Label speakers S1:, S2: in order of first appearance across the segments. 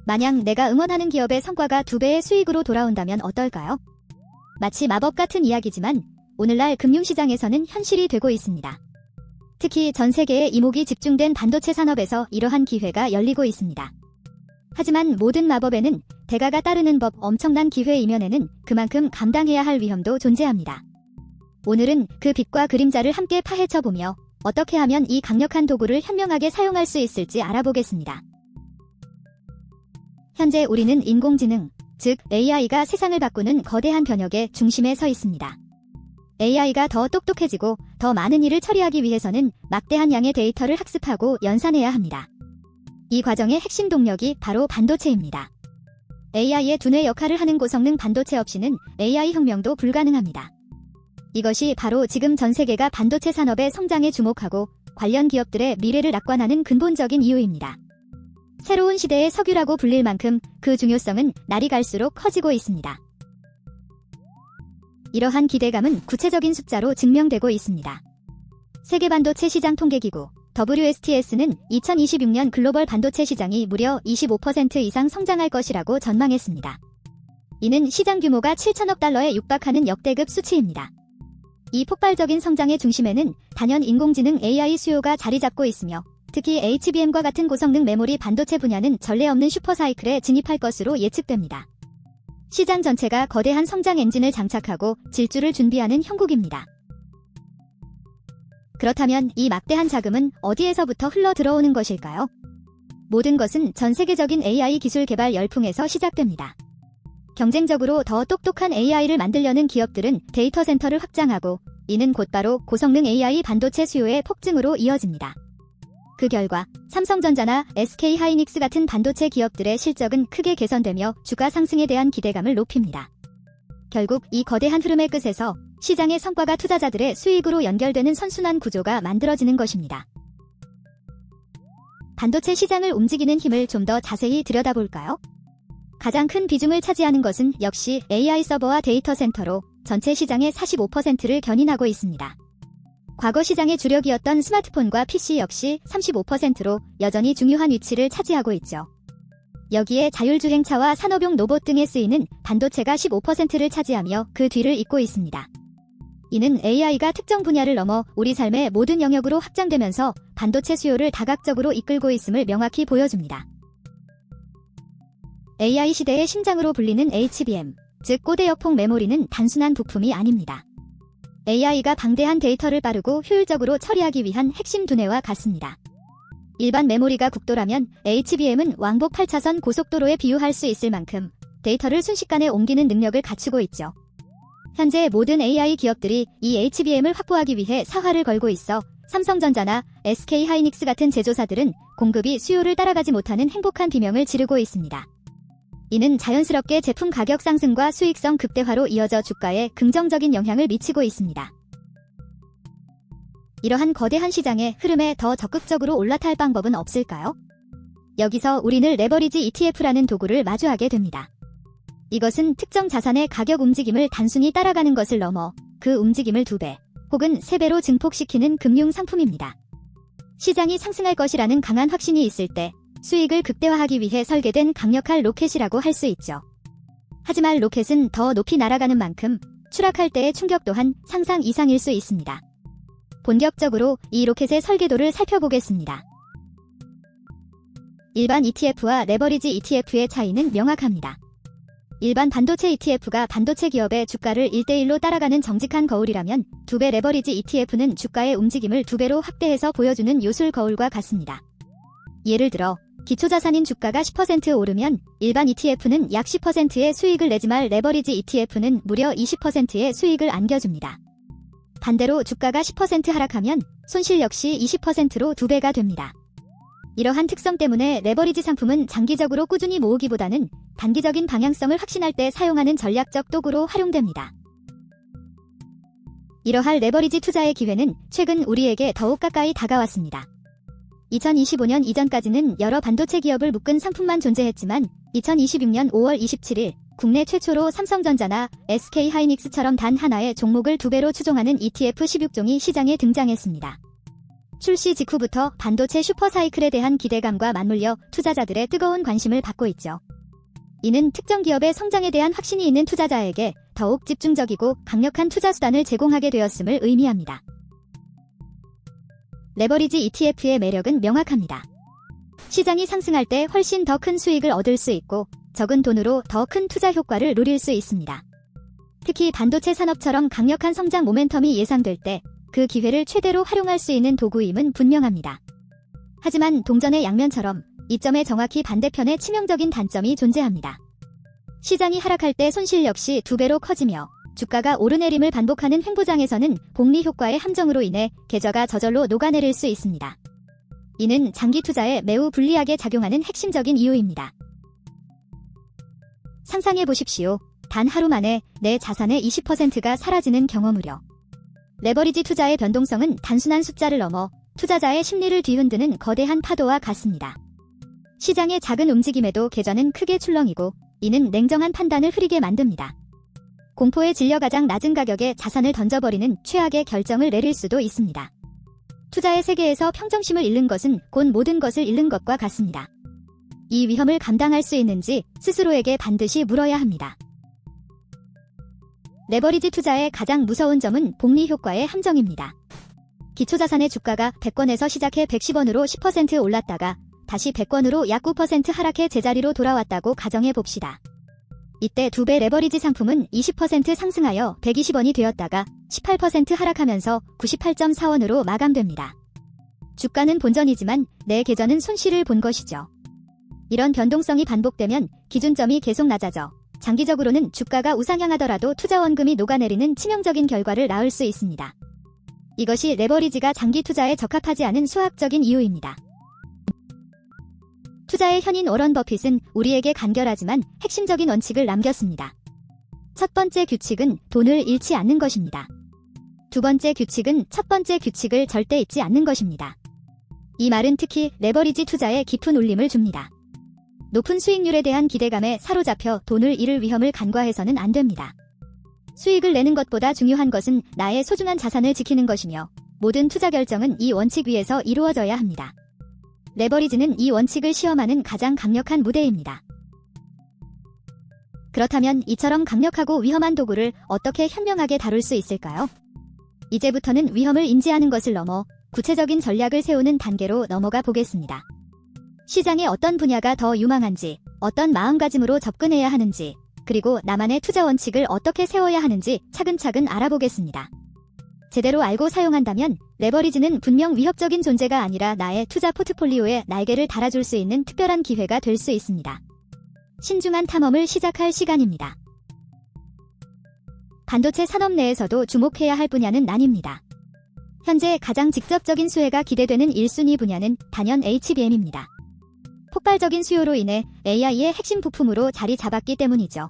S1: 만약 내가 응원하는 기업의 성과가 2배의 수익으로 돌아온다면 어떨까요? 마치 마법 같은 이야기지만 오늘날 금융시장에서는 현실이 되고 있습니다. 특히 전 세계의 이목이 집중된 반도체 산업에서 이러한 기회가 열리고 있습니다. 하지만 모든 마법에는 대가가 따르는 법, 엄청난 기회 이면에는 그만큼 감당해야 할 위험도 존재합니다. 오늘은 그 빛과 그림자를 함께 파헤쳐보며 어떻게 하면 이 강력한 도구를 현명하게 사용할 수 있을지 알아보겠습니다. 현재 우리는 인공지능, 즉 AI가 세상을 바꾸는 거대한 변혁의 중심에 서 있습니다. AI가 더 똑똑해지고 더 많은 일을 처리하기 위해서는 막대한 양의 데이터를 학습하고 연산해야 합니다. 이 과정의 핵심 동력이 바로 반도체입니다. AI의 두뇌 역할을 하는 고성능 반도체 없이는 AI 혁명도 불가능합니다. 이것이 바로 지금 전 세계가 반도체 산업의 성장에 주목하고 관련 기업들의 미래를 낙관하는 근본적인 이유입니다. 새로운 시대의 석유라고 불릴 만큼 그 중요성은 날이 갈수록 커지고 있습니다. 이러한 기대감은 구체적인 숫자로 증명되고 있습니다. 세계 반도체 시장 통계기구 WSTS는 2026년 글로벌 반도체 시장이 무려 25% 이상 성장할 것이라고 전망했습니다. 이는 시장 규모가 7천억 달러에 육박하는 역대급 수치입니다. 이 폭발적인 성장의 중심에는 단연 인공지능 AI 수요가 자리 잡고 있으며 특히 HBM과 같은 고성능 메모리 반도체 분야는 전례 없는 슈퍼사이클에 진입할 것으로 예측됩니다. 시장 전체가 거대한 성장 엔진을 장착하고 질주를 준비하는 형국입니다. 그렇다면 이 막대한 자금은 어디에서부터 흘러 들어오는 것일까요? 모든 것은 전 세계적인 AI 기술 개발 열풍에서 시작됩니다. 경쟁적으로 더 똑똑한 AI를 만들려는 기업들은 데이터 센터를 확장하고 이는 곧바로 고성능 AI 반도체 수요의 폭증으로 이어집니다. 그 결과 삼성전자나 SK하이닉스 같은 반도체 기업들의 실적은 크게 개선되며 주가 상승에 대한 기대감을 높입니다. 결국 이 거대한 흐름의 끝에서 시장의 성과가 투자자들의 수익으로 연결되는 선순환 구조가 만들어지는 것입니다. 반도체 시장을 움직이는 힘을 좀 더 자세히 들여다볼까요? 가장 큰 비중을 차지하는 것은 역시 AI 서버와 데이터 센터로 전체 시장의 45%를 견인하고 있습니다. 과거 시장의 주력이었던 스마트폰과 PC 역시 35%로 여전히 중요한 위치를 차지하고 있죠. 여기에 자율주행차와 산업용 로봇 등에 쓰이는 반도체가 15%를 차지하며 그 뒤를 잇고 있습니다. 이는 AI가 특정 분야를 넘어 우리 삶의 모든 영역으로 확장되면서 반도체 수요를 다각적으로 이끌고 있음을 명확히 보여줍니다. AI 시대의 심장으로 불리는 HBM, 즉 고대역폭 메모리는 단순한 부품이 아닙니다. AI가 방대한 데이터를 빠르고 효율적으로 처리하기 위한 핵심 두뇌와 같습니다. 일반 메모리가 국도라면 HBM은 왕복 8차선 고속도로에 비유할 수 있을 만큼 데이터를 순식간에 옮기는 능력을 갖추고 있죠. 현재 모든 AI 기업들이 이 HBM을 확보하기 위해 사활을 걸고 있어 삼성전자나 SK하이닉스 같은 제조사들은 공급이 수요를 따라가지 못하는 행복한 비명을 지르고 있습니다. 이는 자연스럽게 제품 가격 상승과 수익성 극대화로 이어져 주가에 긍정적인 영향을 미치고 있습니다. 이러한 거대한 시장의 흐름에 더 적극적으로 올라탈 방법은 없을까요? 여기서 우리는 레버리지 ETF라는 도구를 마주하게 됩니다. 이것은 특정 자산의 가격 움직임을 단순히 따라가는 것을 넘어 그 움직임을 2배 혹은 3배로 증폭시키는 금융 상품입니다. 시장이 상승할 것이라는 강한 확신이 있을 때 수익을 극대화하기 위해 설계된 강력한 로켓이라고 할 수 있죠. 하지만 로켓은 더 높이 날아가는 만큼 추락할 때의 충격 또한 상상 이상일 수 있습니다. 본격적으로 이 로켓의 설계도를 살펴보겠습니다. 일반 ETF와 레버리지 ETF의 차이는 명확합니다. 일반 반도체 ETF가 반도체 기업의 주가를 1대1로 따라가는 정직한 거울이라면 2배 레버리지 ETF는 주가의 움직임을 2배로 확대해서 보여주는 요술 거울과 같습니다. 예를 들어 기초자산인 주가가 10% 오르면 일반 ETF는 약 10%의 수익을 내지만 레버리지 ETF는 무려 20%의 수익을 안겨줍니다. 반대로 주가가 10% 하락하면 손실 역시 20%로 2배가 됩니다. 이러한 특성 때문에 레버리지 상품은 장기적으로 꾸준히 모으기보다는 단기적인 방향성을 확신할 때 사용하는 전략적 도구로 활용됩니다. 이러한 레버리지 투자의 기회는 최근 우리에게 더욱 가까이 다가왔습니다. 2025년 이전까지는 여러 반도체 기업을 묶은 상품만 존재했지만 2026년 5월 27일 국내 최초로 삼성전자나 SK하이닉스처럼 단 하나의 종목을 2배로 추종하는 ETF 16종이 시장에 등장했습니다. 출시 직후부터 반도체 슈퍼사이클에 대한 기대감과 맞물려 투자자들의 뜨거운 관심을 받고 있죠. 이는 특정 기업의 성장에 대한 확신이 있는 투자자에게 더욱 집중적이고 강력한 투자 수단을 제공하게 되었음을 의미합니다. 레버리지 ETF의 매력은 명확합니다. 시장이 상승할 때 훨씬 더 큰 수익을 얻을 수 있고 적은 돈으로 더 큰 투자 효과를 누릴 수 있습니다. 특히 반도체 산업처럼 강력한 성장 모멘텀이 예상될 때 그 기회를 최대로 활용할 수 있는 도구임은 분명합니다. 하지만 동전의 양면처럼 이 점에 정확히 반대편의 치명적인 단점이 존재합니다. 시장이 하락할 때 손실 역시 2배로 커지며 주가가 오르내림을 반복하는 횡보장에서는 복리 효과의 함정으로 인해 계좌가 저절로 녹아내릴 수 있습니다. 이는 장기 투자에 매우 불리하게 작용하는 핵심적인 이유입니다. 상상해 보십시오. 단 하루 만에 내 자산의 20%가 사라지는 경험을요. 레버리지 투자의 변동성은 단순한 숫자를 넘어 투자자의 심리를 뒤흔드는 거대한 파도와 같습니다. 시장의 작은 움직임에도 계좌는 크게 출렁이고 이는 냉정한 판단을 흐리게 만듭니다. 공포에 질려 가장 낮은 가격에 자산을 던져버리는 최악의 결정을 내릴 수도 있습니다. 투자의 세계에서 평정심을 잃는 것은 곧 모든 것을 잃는 것과 같습니다. 이 위험을 감당할 수 있는지 스스로에게 반드시 물어야 합니다. 레버리지 투자의 가장 무서운 점은 복리 효과의 함정입니다. 기초자산의 주가가 100권에서 시작해 110원으로 10% 올랐다가 다시 100권으로 약 9% 하락해 제자리로 돌아왔다고 가정해 봅시다. 이때 2배 레버리지 상품은 20% 상승하여 120원이 되었다가 18% 하락하면서 98.4원으로 마감됩니다. 주가는 본전이지만 내 계좌는 손실을 본 것이죠. 이런 변동성이 반복되면 기준점이 계속 낮아져 장기적으로는 주가가 우상향하더라도 투자 원금이 녹아내리는 치명적인 결과를 낳을 수 있습니다. 이것이 레버리지가 장기 투자에 적합하지 않은 수학적인 이유입니다. 투자의 현인 워런 버핏은 우리에게 간결하지만 핵심적인 원칙을 남겼습니다. 첫 번째 규칙은 돈을 잃지 않는 것입니다. 두 번째 규칙은 첫 번째 규칙을 절대 잊지 않는 것입니다. 이 말은 특히 레버리지 투자에 깊은 울림을 줍니다. 높은 수익률에 대한 기대감에 사로잡혀 돈을 잃을 위험을 간과해서는 안 됩니다. 수익을 내는 것보다 중요한 것은 나의 소중한 자산을 지키는 것이며 모든 투자 결정은 이 원칙 위에서 이루어져야 합니다. 레버리지는 이 원칙을 시험하는 가장 강력한 무대입니다. 그렇다면 이처럼 강력하고 위험한 도구를 어떻게 현명하게 다룰 수 있을까요? 이제부터는 위험을 인지하는 것을 넘어 구체적인 전략을 세우는 단계로 넘어가 보겠습니다. 시장의 어떤 분야가 더 유망한지, 어떤 마음가짐으로 접근해야 하는지, 그리고 나만의 투자 원칙을 어떻게 세워야 하는지 차근차근 알아보겠습니다. 제대로 알고 사용한다면 레버리지는 분명 위협적인 존재가 아니라 나의 투자 포트폴리오에 날개를 달아줄 수 있는 특별한 기회가 될 수 있습니다. 신중한 탐험을 시작할 시간입니다. 반도체 산업 내에서도 주목해야 할 분야는 나뉩니다. 현재 가장 직접적인 수혜가 기대되는 1순위 분야는 단연 HBM입니다. 폭발적인 수요로 인해 AI의 핵심 부품으로 자리 잡았기 때문이죠.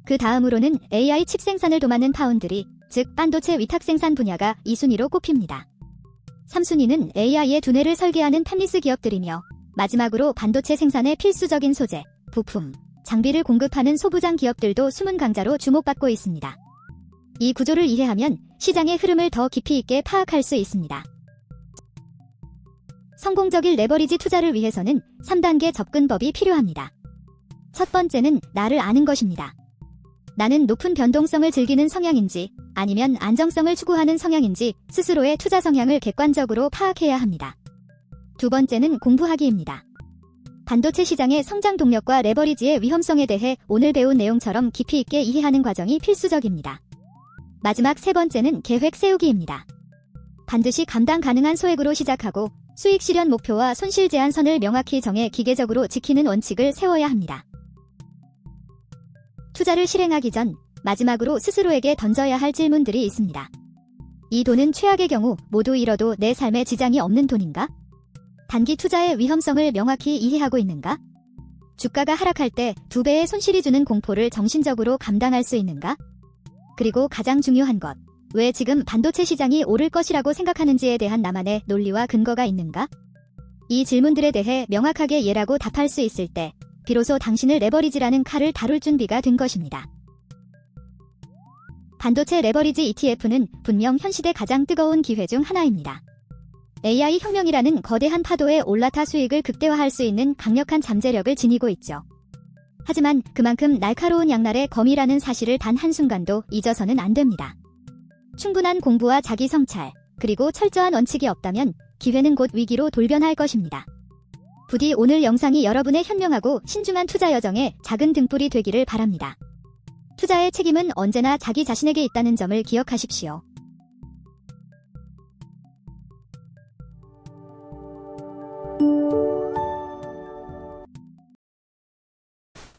S1: 그 다음으로는 AI 칩 생산을 도맡는 파운드리, 즉 반도체 위탁 생산 분야가 2순위로 꼽힙니다. 3순위는 AI의 두뇌를 설계하는 팹리스 기업들이며 마지막으로 반도체 생산에 필수적인 소재, 부품, 장비를 공급하는 소부장 기업들도 숨은 강자로 주목받고 있습니다. 이 구조를 이해하면 시장의 흐름을 더 깊이 있게 파악할 수 있습니다. 성공적인 레버리지 투자를 위해서는 3단계 접근법이 필요합니다. 첫 번째는 나를 아는 것입니다. 나는 높은 변동성을 즐기는 성향인지 아니면 안정성을 추구하는 성향인지 스스로의 투자 성향을 객관적으로 파악해야 합니다. 두 번째는 공부하기입니다. 반도체 시장의 성장 동력과 레버리지의 위험성에 대해 오늘 배운 내용처럼 깊이 있게 이해하는 과정이 필수적입니다. 마지막 세 번째는 계획 세우기입니다. 반드시 감당 가능한 소액으로 시작하고 수익 실현 목표와 손실 제한 선을 명확히 정해 기계적으로 지키는 원칙을 세워야 합니다. 투자를 실행하기 전 마지막으로 스스로에게 던져야 할 질문들이 있습니다. 이 돈은 최악의 경우 모두 잃어도 내 삶에 지장이 없는 돈인가? 단기 투자의 위험성을 명확히 이해하고 있는가? 주가가 하락할 때 2배의 손실이 주는 공포를 정신적으로 감당할 수 있는가? 그리고 가장 중요한 것, 왜 지금 반도체 시장이 오를 것이라고 생각하는지에 대한 나만의 논리와 근거가 있는가? 이 질문들에 대해 명확하게 예라고 답할 수 있을 때 비로소 당신을 레버리지라는 칼을 다룰 준비가 된 것입니다. 반도체 레버리지 ETF는 분명 현 시대 가장 뜨거운 기회 중 하나입니다. AI 혁명이라는 거대한 파도에 올라타 수익을 극대화할 수 있는 강력한 잠재력을 지니고 있죠. 하지만 그만큼 날카로운 양날의 검이라는 사실을 단 한순간도 잊어서는 안 됩니다. 충분한 공부와 자기 성찰, 그리고 철저한 원칙이 없다면 기회는 곧 위기로 돌변할 것입니다. 부디 오늘 영상이 여러분의 현명하고 신중한 투자 여정에 작은 등불이 되기를 바랍니다. 투자의 책임은 언제나 자기 자신에게 있다는 점을 기억하십시오.